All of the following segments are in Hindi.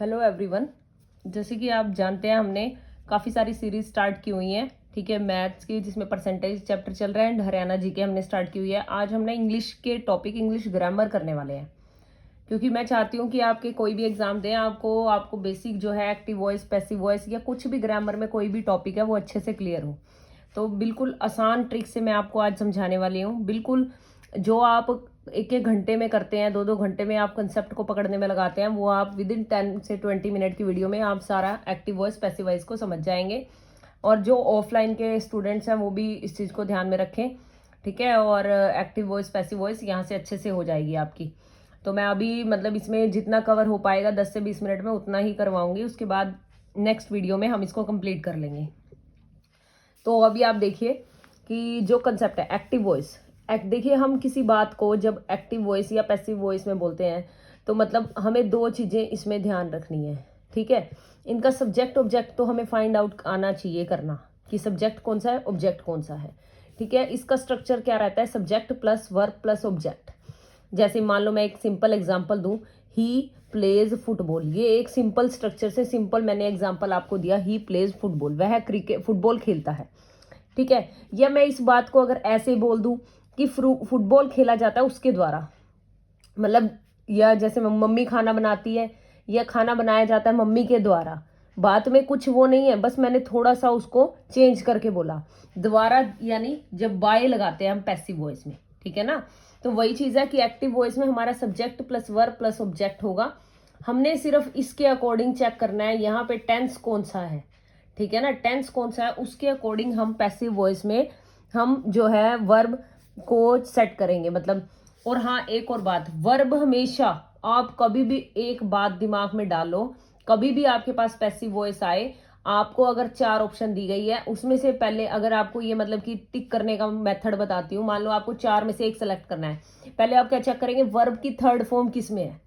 Hello everyone. जैसे कि आप जानते हैं हमने काफ़ी सारी सीरीज स्टार्ट की हुई हैं, ठीक है, मैथ्स की, जिसमें परसेंटेज चैप्टर चल रहा है, एंड हरियाणा जी के हमने स्टार्ट की हुई है। आज हमने इंग्लिश के टॉपिक इंग्लिश ग्रामर करने वाले हैं, क्योंकि मैं चाहती हूँ कि आपके कोई भी एग्जाम दें, आपको बेसिक जो है एक्टिव वॉइस, पैसिव वॉइस या कुछ भी ग्रामर में कोई भी टॉपिक है वो अच्छे से क्लियर हो। तो बिल्कुल आसान ट्रिक से मैं आपको आज समझाने वाली हूँ। बिल्कुल जो आप एक एक घंटे में करते हैं, दो दो घंटे में आप कंसेप्ट को पकड़ने में लगाते हैं, वो आप विद इन 10 से 20 मिनट की वीडियो में आप सारा एक्टिव वॉइस पैसिव वॉइस को समझ जाएंगे। और जो ऑफलाइन के स्टूडेंट्स हैं वो भी इस चीज़ को ध्यान में रखें, ठीक है। और एक्टिव वॉइस पैसिव वॉइस यहाँ से अच्छे से हो जाएगी आपकी। तो मैं अभी मतलब इसमें जितना कवर हो पाएगा 10 से 20 मिनट में उतना ही करवाऊंगी, उसके बाद नेक्स्ट वीडियो में हम इसको कंप्लीट कर लेंगे। तो अभी आप देखिए कि जो कंसेप्ट है एक्टिव वॉइस, देखिए हम किसी बात को जब एक्टिव वॉइस या पैसिव वॉइस में बोलते हैं तो मतलब हमें दो चीज़ें इसमें ध्यान रखनी है, ठीक है। इनका सब्जेक्ट ऑब्जेक्ट तो हमें फाइंड आउट आना चाहिए करना कि सब्जेक्ट कौन सा है, ऑब्जेक्ट कौन सा है, ठीक है। इसका स्ट्रक्चर क्या रहता है, subject plus verb plus object. जैसे मान लो मैं एक सिंपल एग्जांपल दूं, ही प्लेज फुटबॉल, ये एक सिंपल स्ट्रक्चर से सिंपल मैंने एग्जांपल आपको दिया, ही प्लेज फुटबॉल, वह क्रिकेट फुटबॉल खेलता है, ठीक है। या मैं इस बात को अगर ऐसे बोल दूं कि फुटबॉल खेला जाता है उसके द्वारा, मतलब, या जैसे मम्मी खाना बनाती है या खाना बनाया जाता है मम्मी के द्वारा, बात में कुछ वो नहीं है, बस मैंने थोड़ा सा उसको चेंज करके बोला द्वारा, यानी जब बाय लगाते हैं हम पैसिव वॉइस में, ठीक है ना। तो वही चीज है कि एक्टिव वॉइस में हमारा subject plus verb plus object होगा। हमने सिर्फ इसके अकॉर्डिंग चेक करना है यहाँ पे टेंस कौन सा है, ठीक है ना, टेंस कौन सा है, उसके अकॉर्डिंग हम पैसिव वॉइस में हम जो है वर्ब को सेट करेंगे, मतलब। और हाँ, एक और बात, वर्ब हमेशा, आप कभी भी एक बात दिमाग में डालो, कभी भी आपके पास पैसिव वॉइस आए, आपको अगर 4 ऑप्शन दी गई है उसमें से पहले अगर आपको ये मतलब कि टिक करने का मेथड बताती हूँ, मान लो आपको 4 में से एक सेलेक्ट करना है, पहले आप क्या चेक करेंगे, वर्ब की थर्ड फॉर्म किस में है।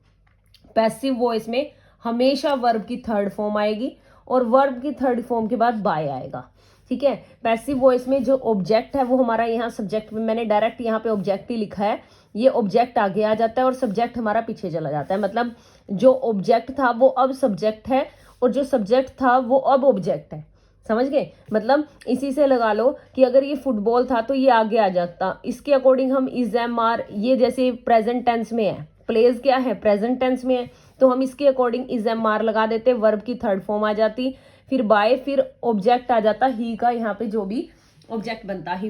पैसिव वॉइस में हमेशा वर्ब की थर्ड फॉर्म आएगी और वर्ब की थर्ड फॉर्म के बाद बाय आएगा, ठीक है। पैसिव वॉइस में जो ऑब्जेक्ट है वो हमारा यहाँ सब्जेक्ट में, मैंने डायरेक्ट यहाँ पे ऑब्जेक्ट ही लिखा है, ये ऑब्जेक्ट आगे आ जाता है और सब्जेक्ट हमारा पीछे चला जाता है, मतलब जो ऑब्जेक्ट था वो अब सब्जेक्ट है और जो सब्जेक्ट था वो अब ऑब्जेक्ट है, समझ गए। मतलब इसी से लगा लो कि अगर ये फुटबॉल था तो ये आगे आ जाता, इसके अकॉर्डिंग हम इज एम आर, ये जैसे प्रेजेंट टेंस में है, प्लेज क्या है, प्रेजेंट टेंस में है, तो हम इसके अकॉर्डिंग इज एम आर लगा देते, वर्ब की थर्ड फॉर्म आ जाती, फिर बाय, फिर ऑब्जेक्ट आ जाता ही का, यहाँ पे जो भी ऑब्जेक्ट बनता ही,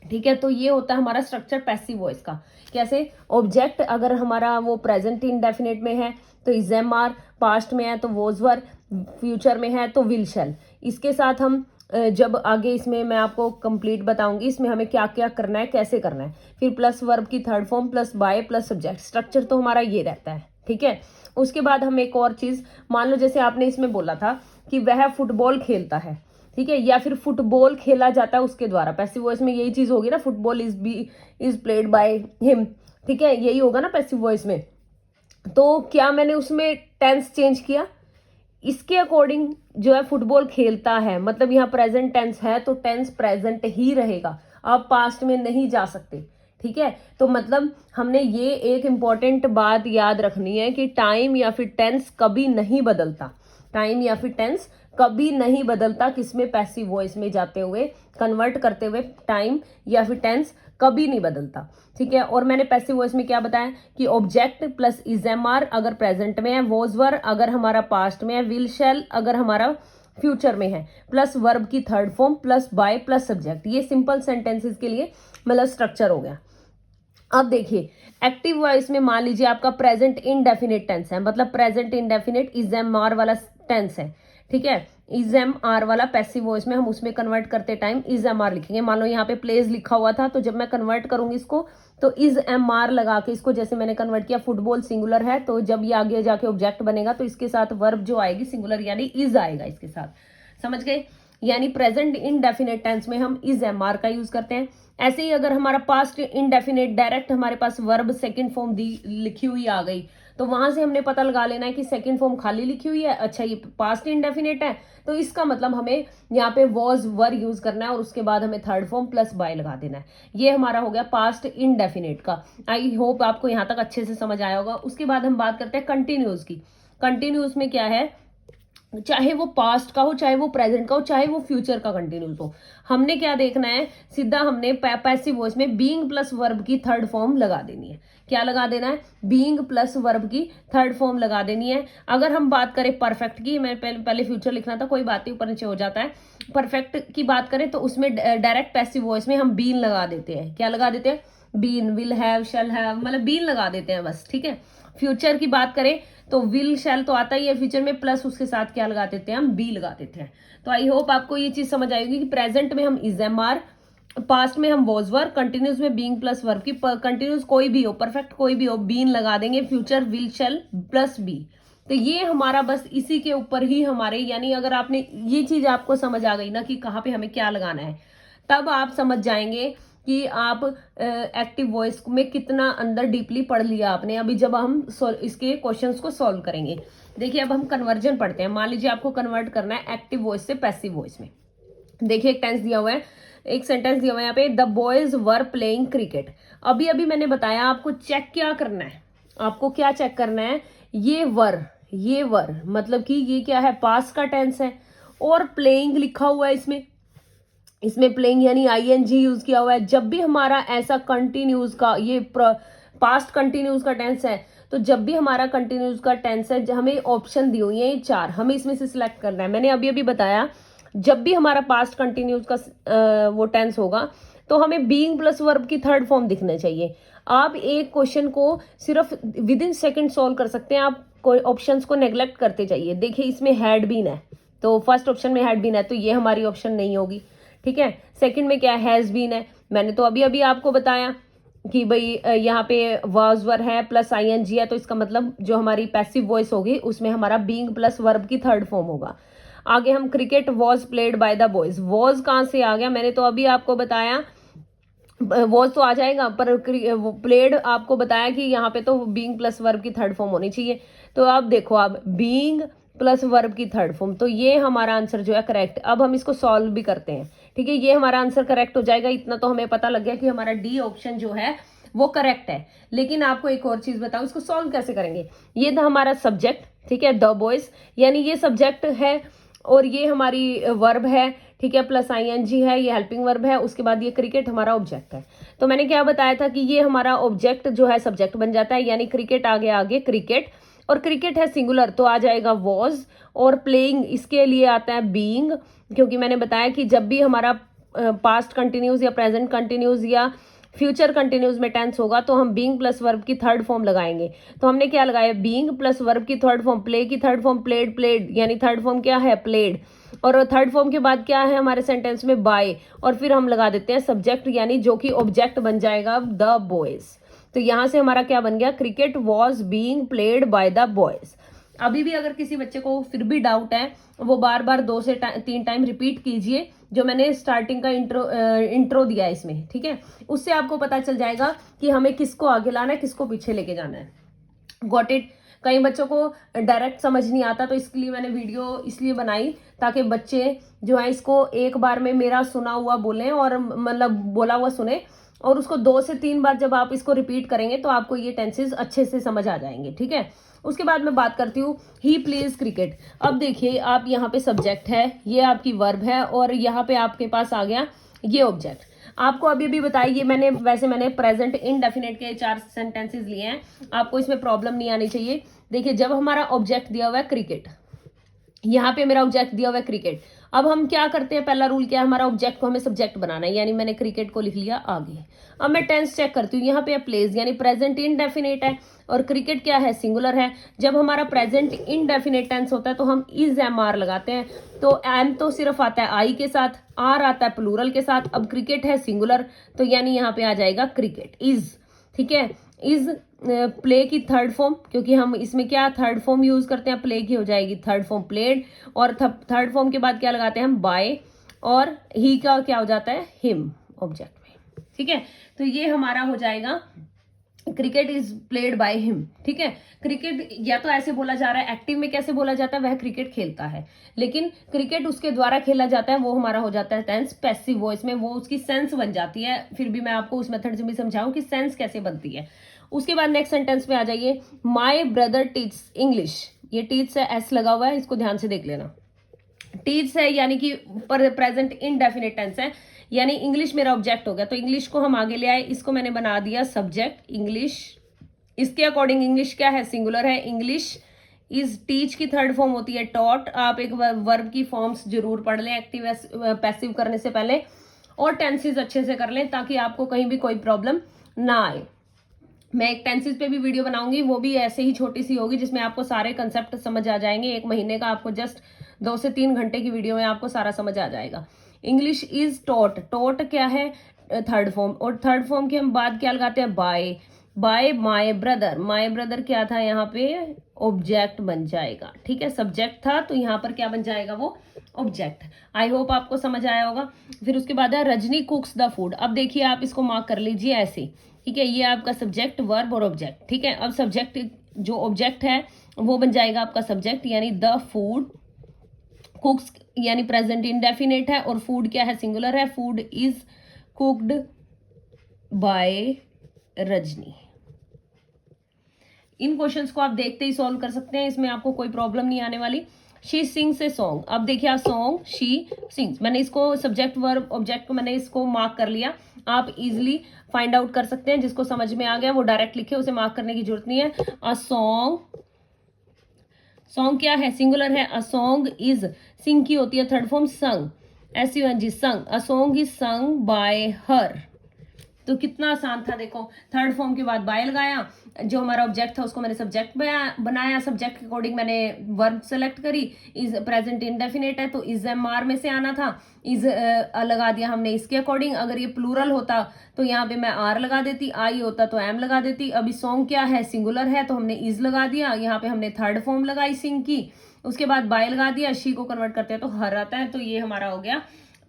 ठीक है। तो ये होता है हमारा स्ट्रक्चर पैसिव वॉइस का। कैसे, ऑब्जेक्ट अगर हमारा वो प्रेजेंट इंडेफिनिट में है तो इज एम आर, पास्ट में है तो वॉज वर, फ्यूचर में है तो विल शैल। इसके साथ हम जब आगे इसमें मैं आपको कंप्लीट बताऊंगी इसमें हमें क्या क्या करना है, कैसे करना है, फिर प्लस वर्ब की third form plus by plus subject, structure तो हमारा ये रहता है, ठीक है। उसके बाद हम एक और चीज, मान लो जैसे आपने इसमें बोला था कि वह फुटबॉल खेलता है, ठीक है, या फिर फुटबॉल खेला जाता है उसके द्वारा, पैसिव वॉइस में यही चीज होगी ना, football is played by him, ठीक है, यही होगा ना पैसिव वॉइस में। तो क्या मैंने उसमें टेंस चेंज किया, इसके अकॉर्डिंग जो है फुटबॉल खेलता है, मतलब यहाँ प्रेजेंट टेंस है तो टेंस प्रेजेंट ही रहेगा, आप पास्ट में नहीं जा सकते, ठीक है। तो मतलब हमने ये एक इंपॉर्टेंट बात याद रखनी है कि टाइम या फिर टेंस कभी नहीं बदलता, टाइम या फिर टेंस कभी नहीं बदलता, किसमें, पैसिव वॉइस में जाते हुए, कन्वर्ट करते हुए टाइम या फिर टेंस कभी नहीं बदलता, ठीक है। और मैंने पैसिव वॉइस में क्या बताया कि object plus is am are अगर प्रेजेंट में है, वॉज वर अगर हमारा पास्ट में है, विल शैल अगर हमारा फ्यूचर में है, प्लस वर्ब की third form plus by plus subject, ये सिंपल सेंटेंसेस के लिए मतलब स्ट्रक्चर हो गया। अब देखिए एक्टिव वॉइस में मान लीजिए आपका प्रेजेंट इनडेफिनिट टेंस है, मतलब present indefinite is am are वाला टेंस है, ठीक है। इज एम आर वाला पैसिव वॉइस में हम उसमें कन्वर्ट करते टाइम इज एम आर लिखेंगे, मान लो यहाँ पे प्लेज लिखा हुआ था तो जब मैं कन्वर्ट करूंगी इसको तो इज एम आर लगा के इसको, जैसे मैंने कन्वर्ट किया, फुटबॉल सिंगुलर है तो जब ये आगे जाके ऑब्जेक्ट बनेगा तो इसके साथ वर्ब जो आएगी सिंगुलर यानी इज आएगा इसके साथ, समझ गए। यानी प्रेजेंट इनडेफिनेट टेंस में हम इज एम आर का यूज करते हैं। ऐसे ही अगर हमारा पास्ट इनडेफिनेट डायरेक्ट हमारे पास वर्ब सेकंड फॉर्म दी लिखी हुई आ गई तो वहां से हमने पता लगा लेना है कि सेकंड फॉर्म खाली लिखी हुई है, अच्छा ये पास्ट इनडेफिनेट है तो इसका मतलब हमें यहाँ पे वॉज वर यूज करना है और उसके बाद हमें थर्ड फॉर्म प्लस बाय लगा देना है। ये हमारा हो गया पास्ट इनडेफिनेट का। आई होप आपको यहाँ तक अच्छे से समझ आया होगा। उसके बाद हम बात करते हैं कंटिन्यूस की। कंटिन्यूस में क्या है, चाहे वो पास्ट का हो, चाहे वो प्रेजेंट का हो, चाहे वो फ्यूचर का कंटिन्यूस हो, हमने क्या देखना है, सीधा हमने पैसिव वॉइस में बीइंग प्लस वर्ब की थर्ड फॉर्म लगा देनी है। क्या लगा देना है, बीइंग प्लस वर्ब की थर्ड फॉर्म लगा देनी है। अगर हम बात करें परफेक्ट की, मैं पहले फ्यूचर लिखना था, कोई बात नहीं, ऊपर नीचे हो जाता है। परफेक्ट की बात करें तो उसमें डायरेक्ट पैसिव वॉइस में हम बीन लगा देते हैं। क्या लगा देते हैं, been, will have, shall have, मतलब बीन लगा देते हैं बस, ठीक है। फ्यूचर की बात करें तो विल शैल तो आता ही है फ्यूचर में, प्लस उसके साथ क्या लगा देते हैं, हम बी लगा देते हैं। तो आई होप आपको ये चीज समझ आएगी कि प्रेजेंट में हम इज एम आर, पास्ट में हम वॉज वर, कंटिन्यूस में बीइंग प्लस वर्ब की, कंटिन्यूस कोई भी हो, परफेक्ट कोई भी हो, बीन लगा देंगे, future will shall plus be. तो ये हमारा बस इसी के ऊपर ही हमारे, यानी अगर आपने ये चीज आपको समझ आ गई ना कि कहाँ पे हमें क्या लगाना है, तब आप समझ जाएंगे कि आप एक्टिव वॉइस में कितना अंदर डीपली पढ़ लिया आपने। अभी जब हम इसके क्वेश्चंस को सॉल्व करेंगे, देखिए अब हम कन्वर्जन पढ़ते हैं। मान लीजिए आपको कन्वर्ट करना है एक्टिव वॉइस से पैसिव वॉइस में। देखिए एक टेंस दिया हुआ है, एक सेंटेंस दिया हुआ है यहाँ पे, the boys were playing cricket. अभी अभी मैंने बताया आपको चेक क्या करना है, आपको क्या चेक करना है, ये वर मतलब कि ये क्या है, पास्ट का टेंस है, और प्लेइंग लिखा हुआ है इसमें प्लेइंग यानी आईएनजी यूज किया हुआ है। जब भी हमारा ऐसा कंटिन्यूज का, ये पास्ट कंटिन्यूज का टेंस है, तो जब भी हमारा कंटिन्यूज का टेंस है, हमें ऑप्शन दी हुई है ये 4, हमें इसमें से सिलेक्ट करना है। मैंने अभी अभी बताया जब भी हमारा पास्ट कंटिन्यूज का वो टेंस होगा तो हमें बीइंग प्लस वर्ब की थर्ड फॉर्म दिखना चाहिए। आप एक क्वेश्चन को सिर्फ विद इन सेकेंड सॉल्व कर सकते हैं, आप कोई ऑप्शंस को नेग्लेक्ट करते जाइए। देखिए इसमें हैड बीन है, तो फर्स्ट ऑप्शन में हैड बीन है, तो ये हमारी ऑप्शन नहीं होगी, ठीक है। सेकंड में क्या हैज बीन है, मैंने तो अभी अभी आपको बताया कि भाई यहाँ पे वाज वर है प्लस आईएनजी है, तो इसका मतलब जो हमारी पैसिव वॉइस होगी उसमें हमारा बीइंग प्लस वर्ब की थर्ड फॉर्म होगा। आगे हम cricket was played by the boys, was कहाँ से आ गया, मैंने तो अभी आपको बताया वॉज तो आ जाएगा, पर प्लेड आपको बताया कि यहाँ पे तो बीइंग प्लस वर्ब की थर्ड फॉर्म होनी चाहिए। तो अब देखो, अब बीइंग प्लस वर्ब की थर्ड फॉर्म, तो ये हमारा आंसर जो है करेक्ट। अब हम इसको सॉल्व भी करते हैं, ठीक है, ये हमारा आंसर करेक्ट हो जाएगा। इतना तो हमें पता लग गया कि हमारा डी ऑप्शन जो है वो करेक्ट है। लेकिन आपको एक और चीज बताऊं, इसको सॉल्व कैसे करेंगे। ये था हमारा सब्जेक्ट, ठीक है, द बॉयज, यानी ये सब्जेक्ट है और ये हमारी वर्ब है, ठीक है, प्लस आईएनजी है, ये हेल्पिंग वर्ब है। उसके बाद ये क्रिकेट हमारा ऑब्जेक्ट है। तो मैंने क्या बताया था कि ये हमारा ऑब्जेक्ट जो है सब्जेक्ट बन जाता है, यानी क्रिकेट आगे आगे क्रिकेट, और क्रिकेट है सिंगुलर तो आ जाएगा वॉज, और प्लेइंग इसके लिए आता है बीइंग, क्योंकि मैंने बताया कि जब भी हमारा पास्ट कंटिन्यूज या प्रेजेंट कंटिन्यूज या फ्यूचर कंटिन्यूज में टेंस होगा तो हम बीइंग प्लस वर्ब की थर्ड फॉर्म लगाएंगे। तो हमने क्या लगाया, बीइंग प्लस वर्ब की थर्ड फॉर्म, प्ले की थर्ड फॉर्म प्लेड, प्लेड यानी थर्ड फॉर्म क्या है, प्लेड, और थर्ड फॉर्म के बाद क्या है हमारे सेंटेंस में, बाय, और फिर हम लगा देते हैं सब्जेक्ट, यानी जो कि ऑब्जेक्ट बन जाएगा द बॉयज। तो यहां से हमारा क्या बन गया, cricket was being played by the boys. अभी भी अगर किसी बच्चे को फिर भी डाउट है, वो बार बार 2 से 3 टाइम रिपीट कीजिए, जो मैंने स्टार्टिंग का इंट्रो दिया है इसमें, ठीक है, उससे आपको पता चल जाएगा कि हमें किसको आगे लाना है, किसको पीछे लेके जाना है। Got it. कई बच्चों को डायरेक्ट समझ नहीं आता, तो इसके लिए मैंने वीडियो इसलिए बनाई ताकि बच्चे जो है इसको एक बार में मेरा सुना हुआ बोलें, और मतलब बोला हुआ सुने, और उसको 2 से 3 बार जब आप इसको रिपीट करेंगे तो आपको ये टेंसेस अच्छे से समझ आ जाएंगे, ठीक है। उसके बाद मैं बात करती हूँ ही प्लेज क्रिकेट। अब देखिए आप यहाँ पे सब्जेक्ट है, ये आपकी वर्ब है, और यहाँ पे आपके पास आ गया ये ऑब्जेक्ट। आपको अभी भी बताइए, मैंने प्रेजेंट इनडेफिनेट के 4 सेंटेंसेस लिए हैं, आपको इसमें प्रॉब्लम नहीं आनी चाहिए। देखिए जब हमारा ऑब्जेक्ट दिया हुआ है क्रिकेट, यहाँ पे मेरा ऑब्जेक्ट दिया हुआ है क्रिकेट, अब हम क्या करते हैं, पहला रूल क्या है, हमारा ऑब्जेक्ट को हमें सब्जेक्ट बनाना है, यानी मैंने क्रिकेट को लिख लिया आगे। अब मैं टेंस चेक करती हूँ, यहाँ पे प्लेज यानी प्रेजेंट इनडेफिनेट है, और क्रिकेट क्या है, सिंगुलर है। जब हमारा प्रेजेंट इनडेफिनेट टेंस होता है तो हम इज एम आर लगाते हैं, तो एम तो सिर्फ आता है आई के साथ, आर आता है प्लूरल के साथ। अब क्रिकेट है सिंगुलर, तो यानी यहाँ पे आ जाएगा क्रिकेट इज, ठीक है, इज प्ले की थर्ड फॉर्म, क्योंकि हम इसमें क्या थर्ड फॉर्म यूज करते हैं, प्ले की हो जाएगी थर्ड फॉर्म प्लेड, और थर्ड फॉर्म के बाद क्या लगाते हैं हम, बाय, और ही का क्या हो जाता है, हिम ऑब्जेक्ट में, ठीक है। तो ये हमारा हो जाएगा cricket is played by him, ठीक है। क्रिकेट या तो ऐसे बोला जा रहा है, एक्टिव में कैसे बोला जाता है, वह क्रिकेट खेलता है, लेकिन क्रिकेट उसके द्वारा खेला जाता है, वो हमारा हो जाता है टेंस पैसिव वॉइस में, वो उसकी सेंस बन जाती है। फिर भी मैं आपको उस मेथड से भी समझाऊं कि सेंस कैसे बनती है। उसके बाद नेक्स्ट सेंटेंस में आ जाइए, माई ब्रदर टीच इंग्लिश, ये टीथ से एस लगा हुआ है, इसको ध्यान से देख लेना। टीथ है यानी कि प्रेजेंट इंडेफिनिट टेंस है, यानी इंग्लिश मेरा ऑब्जेक्ट हो गया, तो इंग्लिश को हम आगे ले आए, इसको मैंने बना दिया सब्जेक्ट इंग्लिश। इसके अकॉर्डिंग इंग्लिश क्या है, सिंगुलर है। इंग्लिश इज टीच की थर्ड फॉर्म होती है टॉट। आप एक वर्ब की फॉर्म्स जरूर पढ़ लें एक्टिव पैसिव करने से पहले, और टेंसेस अच्छे से कर लें ताकि आपको कहीं भी कोई प्रॉब्लम ना आए। मैं एक टेंसेस पे भी वीडियो बनाऊंगी, वो भी ऐसे ही छोटी सी होगी जिसमें आपको सारे कंसेप्ट समझ आ जाएंगे। 1 महीने का आपको जस्ट 2 से 3 घंटे की वीडियो में आपको सारा समझ आ जाएगा। English is taught. टॉट क्या है, थर्ड फॉर्म, और थर्ड फॉर्म की हम बात क्या लगाते हैं, by. By my brother. My brother क्या था, यहाँ पे ऑब्जेक्ट बन जाएगा, ठीक है। सब्जेक्ट था तो यहाँ पर क्या बन जाएगा, वो ऑब्जेक्ट। आई होप आपको समझ आया होगा। फिर उसके बाद है रजनी कुक्स द फूड। अब देखिए आप इसको मार्क कर लीजिए ऐसे, ठीक है। ये आपका सब्जेक्ट, वर्ब और ऑब्जेक्ट, ठीक है। अब सब्जेक्ट जो ऑब्जेक्ट है वो बन जाएगा आपका सब्जेक्ट, यानी द फूड। कुक्स यानी प्रेजेंट इंडेफिनिट है, और फूड क्या है, सिंगुलर है। Food is cooked bye Rajni. In questions को आप देखते ही सॉल्व कर सकते हैं, इसमें आपको कोई प्रॉब्लम नहीं आने वाली। She sings a song. अब देखिए आप सॉन्ग, शी सिंग्स, मैंने इसको सब्जेक्ट वर्ब ऑब्जेक्ट को मैंने इसको मार्क कर लिया। आप इजिली फाइंड आउट कर सकते हैं, जिसको समझ में आ गया वो डायरेक्ट लिखे, उसे मार्क करने की जरूरत नहीं है। अ सॉन्ग, सॉन्ग क्या है, सिंगुलर है। अ सॉन्ग इज, सिंग की होती है थर्ड फॉर्म संग, SUNG संग। A song is sung by हर। तो कितना आसान था, देखो थर्ड फॉर्म के बाद बाय लगाया, जो हमारा ऑब्जेक्ट था उसको मैंने सब्जेक्ट बनाया, सब्जेक्ट के अकॉर्डिंग मैंने वर्ब सेलेक्ट करी। इज प्रेजेंट इंडेफिनिट है तो इज MR में से आना था, इज लगा दिया हमने इसके अकॉर्डिंग। अगर ये प्लूरल होता तो यहाँ पे मैं R लगा देती, आई होता तो M लगा देती। अभी सॉन्ग क्या है, सिंगुलर है, तो हमने इज लगा दिया, यहाँ पे हमने थर्ड फॉर्म लगाई सिंग की। उसके बाद बाय लगा दिया, शी को कन्वर्ट करते हैं तो हर आता है, तो ये हमारा हो गया,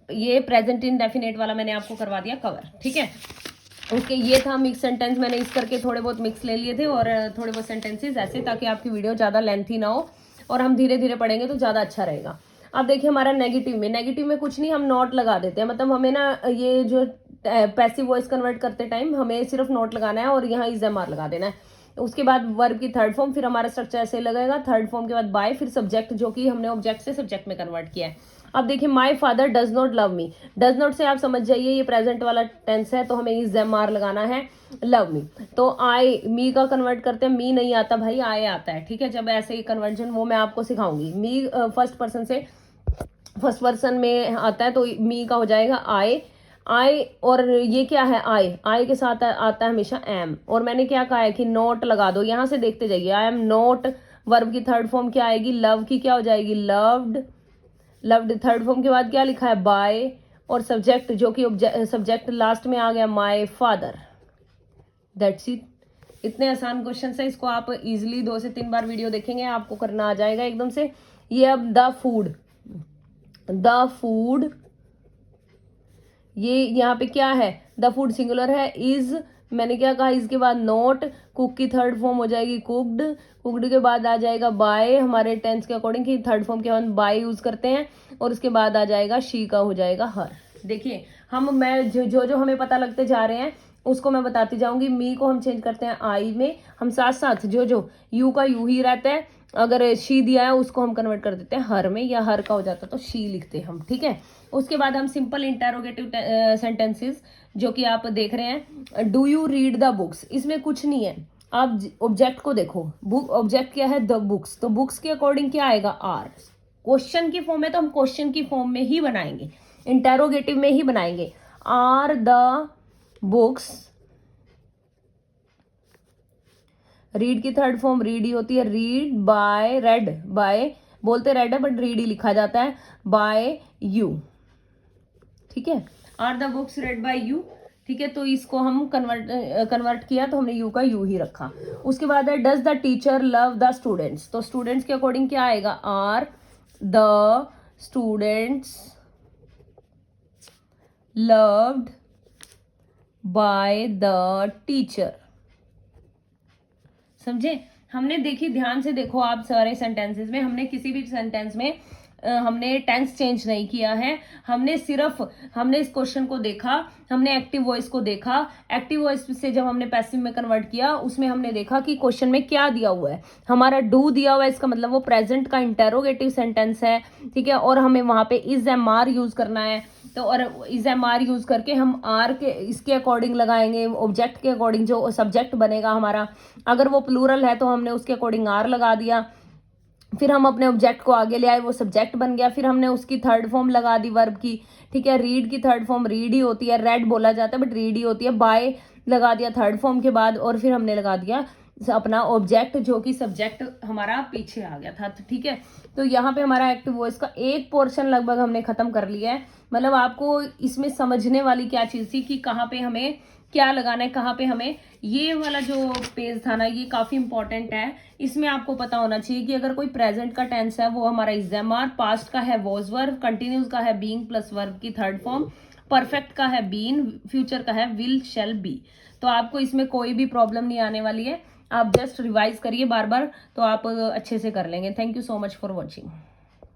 ये प्रेजेंट इंडेफिनिट वाला मैंने आपको करवा दिया कवर, ठीक है। ओके, ये था मिक्स सेंटेंस। मैंने इस करके थोड़े बहुत मिक्स ले लिए थे, और थोड़े बहुत सेंटेंसेस ऐसे, ताकि आपकी वीडियो ज़्यादा लेंथी ना हो और हम धीरे धीरे पढ़ेंगे तो ज़्यादा अच्छा रहेगा। अब देखिए हमारा नेगेटिव में, नेगेटिव में कुछ नहीं, हम नॉट लगा देते हैं। मतलब हमें ना ये जो पैसिव वॉइस कन्वर्ट करते टाइम हमें सिर्फ नॉट लगाना है, और यहाँ इज MR लगा देना है। उसके बाद वर्ब की थर्ड फॉर्म, फिर हमारा स्ट्रक्चर ऐसे लगेगा, थर्ड फॉर्म के बाद बाय, फिर सब्जेक्ट जो कि हमने ऑब्जेक्ट से सब्जेक्ट में कन्वर्ट किया है। अब देखिए my father does not love me. Does not से आप समझ जाइए ये प्रेजेंट वाला टेंस है, तो हमें इज MR लगाना है, लव मी। तो आई, मी का कन्वर्ट करते हैं, मी नहीं आता भाई, आए आता है, ठीक है। जब ऐसे कन्वर्जन वो मैं आपको सिखाऊंगी। मी फर्स्ट पर्सन में आता है, तो मी का हो जाएगा आई। आई, और ये क्या है, आई के साथ आता है हमेशा एम। और मैंने क्या कहा है कि नोट लगा दो, यहां से देखते जाइए। आई एम नोट, वर्ब की थर्ड फॉर्म क्या आएगी, लव की क्या हो जाएगी, लव्ड। लव्ड थर्ड फॉर्म के बाद क्या लिखा है, बाय, और सब्जेक्ट जो कि सब्जेक्ट लास्ट में आ गया, माय फादर। That's it. इतने आसान क्वेश्चन है, इसको आप इजिली 2 से 3 बार वीडियो देखेंगे, आपको करना आ जाएगा एकदम से। ये अब द फूड, द फूड, ये यहाँ पे क्या है, द फूड सिंगुलर है। इज, मैंने क्या कहा, इसके बाद नोट, कुक की थर्ड फॉर्म हो जाएगी कुक्ड, कुक्ड के बाद आ जाएगा बाय, हमारे टेंस के अकॉर्डिंग कि थर्ड फॉर्म के बाद बाय यूज करते हैं, और उसके बाद आ जाएगा शी का हो जाएगा हर। देखिए मैं जो हमें पता लगते जा रहे हैं उसको मैं बताती जाऊंगी। मी को हम चेंज करते हैं आई में, हम साथ साथ जो यू का यू ही रहता है, अगर शी दिया है उसको हम कन्वर्ट कर देते हैं हर में, या हर का हो जाता तो शी लिखते हैं हम, ठीक है। उसके बाद हम सिंपल इंटेरोगेटिव सेंटेंसेस जो कि आप देख रहे हैं, do you read the books, इसमें कुछ नहीं है। आप ऑब्जेक्ट को देखो, बुक ऑब्जेक्ट क्या है, द बुक्स, तो बुक्स के अकॉर्डिंग क्या आएगा, आर। क्वेश्चन की फॉर्म है तो हम क्वेश्चन की फॉर्म में ही बनाएंगे, इंटेरोगेटिव में ही बनाएंगे। आर द बुक्स, रीड की थर्ड फॉर्म रीड ही होती है, रीड बाय, रेड बाय, बोलते रेड है बट रीड ही लिखा जाता है, बाय यू, ठीक है। Are the books read by you, ठीक है। तो इसको हम कन्वर्ट किया तो हमने यू का यू ही रखा। उसके बाद है does the teacher love the students, तो स्टूडेंट्स के अकॉर्डिंग क्या आएगा, are the students loved by the teacher. समझे, हमने देखी, ध्यान से देखो आप सारे सेंटेंसेस में, हमने किसी भी सेंटेंस में हमने टेंस चेंज नहीं किया है, हमने इस क्वेश्चन को देखा, हमने एक्टिव वॉइस को देखा, एक्टिव वॉइस से जब हमने पैसिव में कन्वर्ट किया उसमें हमने देखा कि क्वेश्चन में क्या दिया हुआ है, हमारा डू दिया हुआ है, इसका मतलब वो प्रेजेंट का इंटेरोगेटिव सेंटेंस है, ठीक है, और हमें वहां पे इज एम आर यूज करना है, तो और इज एम आर यूज करके हम आर के इसके अकॉर्डिंग लगाएंगे, ऑब्जेक्ट के अकॉर्डिंग जो सब्जेक्ट बनेगा हमारा, अगर वो प्लूरल है तो हमने उसके अकॉर्डिंग आर लगा दिया, फिर हम अपने ऑब्जेक्ट को आगे ले आए, वो सब्जेक्ट बन गया, फिर हमने उसकी थर्ड फॉर्म लगा दी वर्ब की, ठीक है, रीड की थर्ड फॉर्म रीड ही होती है, रेड बोला जाता है बट रीड ही होती है, बाय लगा दिया थर्ड फॉर्म के बाद, और फिर हमने लगा दिया अपना ऑब्जेक्ट जो कि सब्जेक्ट हमारा पीछे आ गया था, ठीक है। तो यहाँ पे हमारा एक्टिव वॉइस का एक पोर्शन लगभग हमने खत्म कर लिया है। मतलब आपको इसमें समझने वाली क्या चीज थी कि कहाँ पे हमें क्या लगाना है, कहाँ पे हमें, ये वाला जो पेज था ना ये काफी इंपॉर्टेंट है, इसमें आपको पता होना चाहिए कि अगर कोई प्रेजेंट का टेंस है वो हमारा इज एम आर, पास्ट का है वॉज वर्ब, कंटिन्यूस का है बीइंग प्लस वर्ब की थर्ड फॉर्म, परफेक्ट का है बीन, फ्यूचर का है विल शैल बी। तो आपको इसमें कोई भी प्रॉब्लम नहीं आने वाली है, आप जस्ट रिवाइज करिए बार बार, तो आप अच्छे से कर लेंगे। Thank you so much for watching.